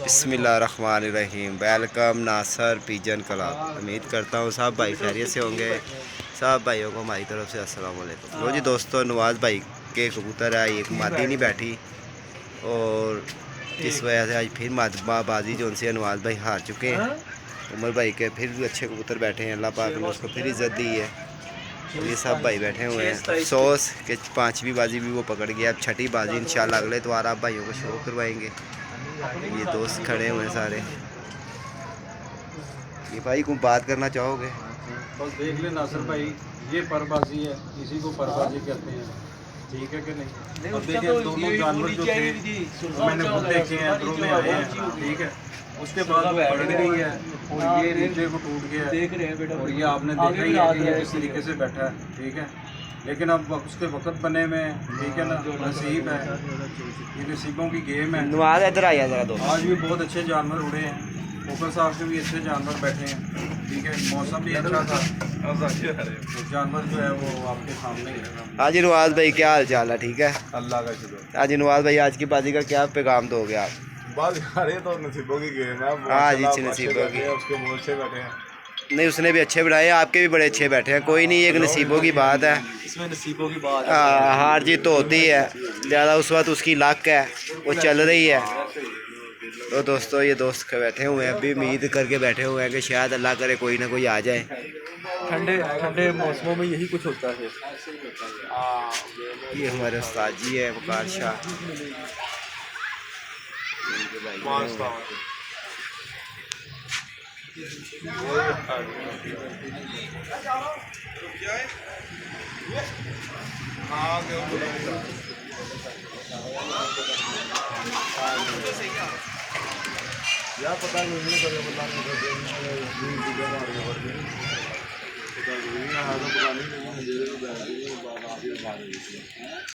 बिस्मिल्लाहिर्रहमानिर्रहीम। वेलकम नासर pigeon club. उम्मीद करता हूँ सब भाई खैरियत से होंगे। सब भाइयों को हमारी तरफ से अस्सलाम वालेकुम। लो जी दोस्तों, नवाज़ भाई के कबूतर है, एक मादी नहीं बैठी और इस वजह से आज फिर बाजी जो उनसे नवाज़ भाई हार चुके हैं। उमर भाई के फिर भी अच्छे कबूतर बैठे हैं, अल्लाह पाक ने उसको फिर इज़्ज़त दी है। ये सब भाई बैठे हुए हैं। अफसोस कि पांचवी बाजी भी वो पकड़ गया। अब छठी बाजी इंशाल्लाह अगले इतवार आप भाइयों को शो करवाएंगे। ये दोस्त खड़े हुए हैं सारे। ये भाई कोई बात करना चाहोगे? बस देख ले नासिर भाई, ये परबाजी है, इसी को परबाजी कहते हैं, ठीक है कि नहीं? अब देखिए दोनों जानवर जो थे मैंने खुद देखे हैं, अंदरों में आए हैं, ठीक है। उसके बाद वो पकड़ गई है और ये नीचे को टूट गया देख रहे हैं बेटा, और ये आपने देखा ही है कि ये किस तरीके से बैठा है, ठीक है। लेकिन अब उसके वक्त बने में, ठीक है ना, नसीब है, ये नसीबों की गेम है। नवाज इधर आया जरा दो। आज भी बहुत अच्छे जानवर उड़े हैं, ऊपर साहब के भी अच्छे जानवर बैठे हैं, ठीक है। मौसम भी अच्छा था, तो जानवर जो है वो आपके सामने ही है। हाँ जी नवाज भाई, क्या हाल चाल है? ठीक है, अल्लाह का शुक्र। हाँ जी नवाज भाई, आज की बाजी का क्या पैगाम दोगे आप? बात यार ये तो नसीबों की गेम है। हाँ जी, अच्छे नसीबों की। उसके मुँह से बैठे हैं। नहीं, उसने भी अच्छे बनाए, आपके भी बड़े अच्छे बैठे हैं। कोई नहीं, एक नसीबों की बात है। इसमें नसीबों की बात है। हार जीत तो होती है, ज़्यादा उस वक्त उसकी लक है, वो चल रही है। तो दोस्तों, ये दोस्त बैठे हुए हैं, अभी उम्मीद करके बैठे हुए हैं कि शायद अल्लाह करे कोई ना कोई आ जाए। ठंडे ठंडे मौसमों में यही कुछ होता है। ये हमारे उस्ताद जी है, वकार शाह। यार पता नहीं